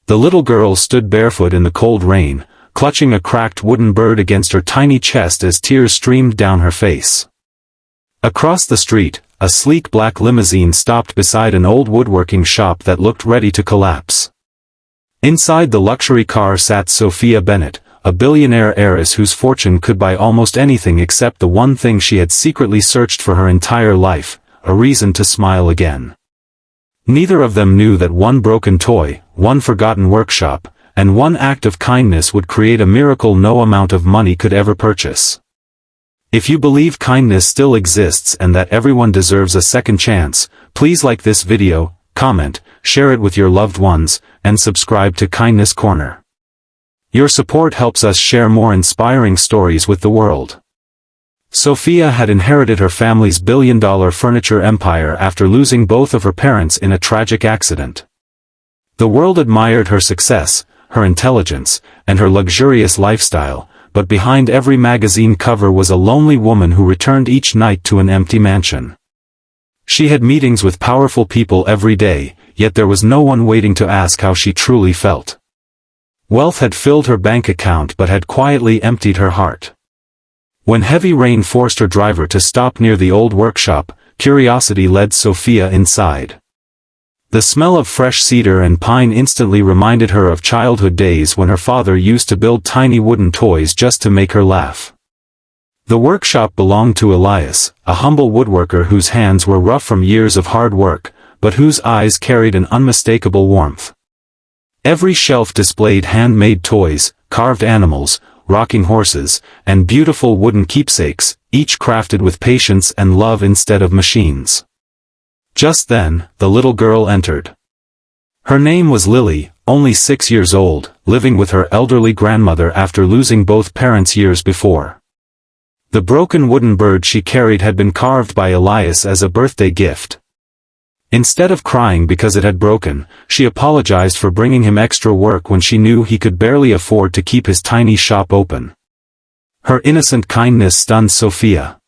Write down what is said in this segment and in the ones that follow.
The little girl stood barefoot in the cold rain, clutching a cracked wooden bird against her tiny chest as tears streamed down her face. Across the street, a sleek black limousine stopped beside an old woodworking shop that looked ready to collapse. Inside the luxury car sat Sophia Bennett, a billionaire heiress whose fortune could buy almost anything except the one thing she had secretly searched for her entire life, a reason to smile again. Neither of them knew that one broken toy, one forgotten workshop, and one act of kindness would create a miracle no amount of money could ever purchase. If you believe kindness still exists and that everyone deserves a second chance, please like this video, comment, share it with your loved ones, and subscribe to Kindness Corner. Your support helps us share more inspiring stories with the world. Sophia had inherited her family's billion-dollar furniture empire after losing both of her parents in a tragic accident. The world admired her success, her intelligence, and her luxurious lifestyle, but behind every magazine cover was a lonely woman who returned each night to an empty mansion. She had meetings with powerful people every day, yet there was no one waiting to ask how she truly felt. Wealth had filled her bank account but had quietly emptied her heart. When heavy rain forced her driver to stop near the old workshop, curiosity led Sophia inside. The smell of fresh cedar and pine instantly reminded her of childhood days when her father used to build tiny wooden toys just to make her laugh. The workshop belonged to Elias, a humble woodworker whose hands were rough from years of hard work, but whose eyes carried an unmistakable warmth. Every shelf displayed handmade toys, carved animals, rocking horses, and beautiful wooden keepsakes, each crafted with patience and love instead of machines. Just then, the little girl entered. Her name was Lily, only 6 years old, living with her elderly grandmother after losing both parents years before. The broken wooden bird she carried had been carved by Elias as a birthday gift. Instead of crying because it had broken, she apologized for bringing him extra work when she knew he could barely afford to keep his tiny shop open. Her innocent kindness stunned Sophia.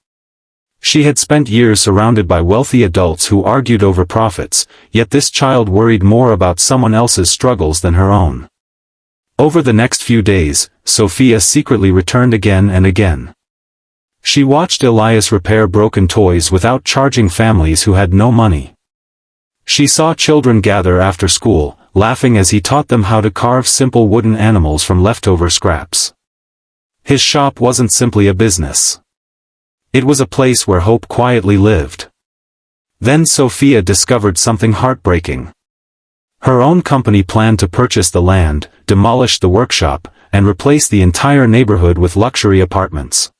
She had spent years surrounded by wealthy adults who argued over profits, yet this child worried more about someone else's struggles than her own. Over the next few days, Sophia secretly returned again and again. She watched Elias repair broken toys without charging families who had no money. She saw children gather after school, laughing as he taught them how to carve simple wooden animals from leftover scraps. His shop wasn't simply a business. It was a place where hope quietly lived. Then Sophia discovered something heartbreaking. Her own company planned to purchase the land, demolish the workshop, and replace the entire neighborhood with luxury apartments.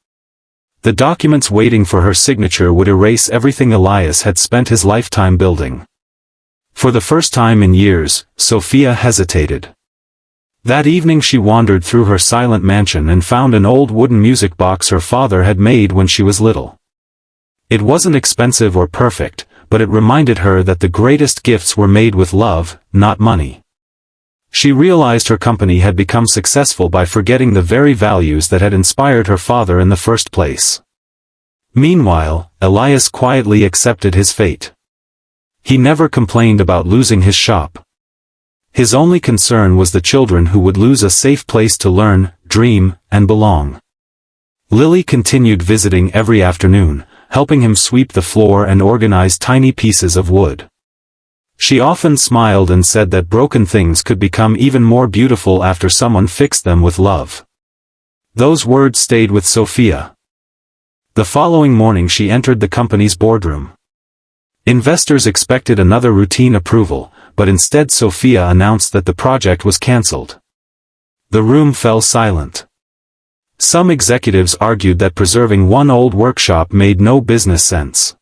The documents waiting for her signature would erase everything Elias had spent his lifetime building. For the first time in years, Sophia hesitated. That evening she wandered through her silent mansion and found an old wooden music box her father had made when she was little. It wasn't expensive or perfect, but it reminded her that the greatest gifts were made with love, not money. She realized her company had become successful by forgetting the very values that had inspired her father in the first place. Meanwhile, Elias quietly accepted his fate. He never complained about losing his shop. His only concern was the children who would lose a safe place to learn, dream, and belong. Lily continued visiting every afternoon, helping him sweep the floor and organize tiny pieces of wood. She often smiled and said that broken things could become even more beautiful after someone fixed them with love. Those words stayed with Sophia. The following morning she entered the company's boardroom. Investors expected another routine approval, but instead Sophia announced that the project was cancelled. The room fell silent. Some executives argued that preserving one old workshop made no business sense.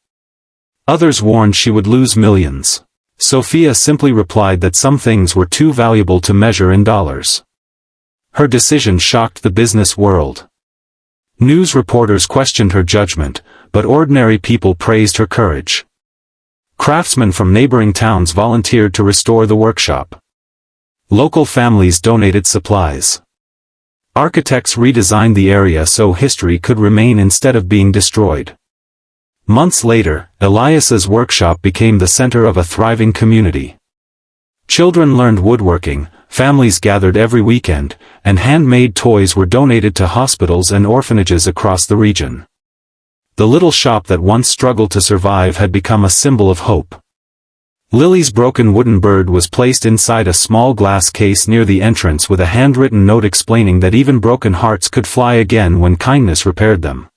Others warned she would lose millions. Sophia simply replied that some things were too valuable to measure in dollars. Her decision shocked the business world. News reporters questioned her judgment, but ordinary people praised her courage. Craftsmen from neighboring towns volunteered to restore the workshop. Local families donated supplies. Architects redesigned the area so history could remain instead of being destroyed. Months later, Elias's workshop became the center of a thriving community. Children learned woodworking, families gathered every weekend, and handmade toys were donated to hospitals and orphanages across the region. The little shop that once struggled to survive had become a symbol of hope. Lily's broken wooden bird was placed inside a small glass case near the entrance with a handwritten note explaining that even broken hearts could fly again when kindness repaired them.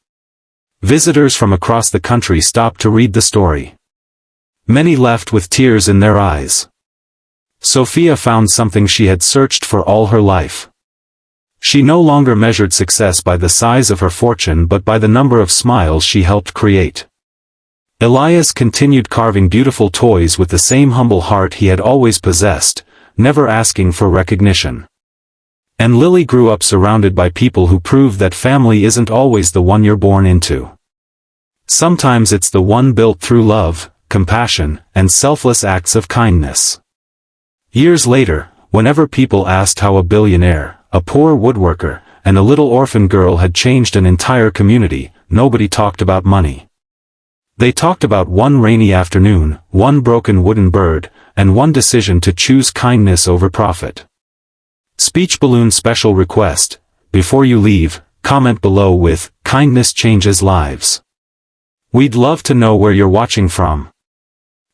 Visitors from across the country stopped to read the story. Many left with tears in their eyes. Sophia found something she had searched for all her life. She no longer measured success by the size of her fortune but by the number of smiles she helped create. Elias continued carving beautiful toys with the same humble heart he had always possessed, never asking for recognition. And Lily grew up surrounded by people who proved that family isn't always the one you're born into. Sometimes it's the one built through love, compassion, and selfless acts of kindness. Years later, whenever people asked how a billionaire, a poor woodworker, and a little orphan girl had changed an entire community, nobody talked about money. They talked about one rainy afternoon, one broken wooden bird, and one decision to choose kindness over profit. Speech balloon special request: before you leave, comment below with, "Kindness changes lives." We'd love to know where you're watching from.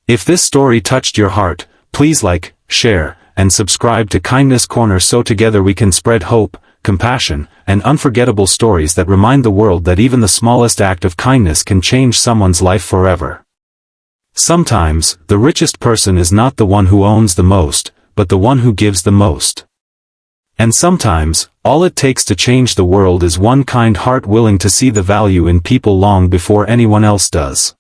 If this story touched your heart, please like, share, and subscribe to Kindness Corner so together we can spread hope, compassion, and unforgettable stories that remind the world that even the smallest act of kindness can change someone's life forever. Sometimes, the richest person is not the one who owns the most, but the one who gives the most. And sometimes, all it takes to change the world is one kind heart willing to see the value in people long before anyone else does.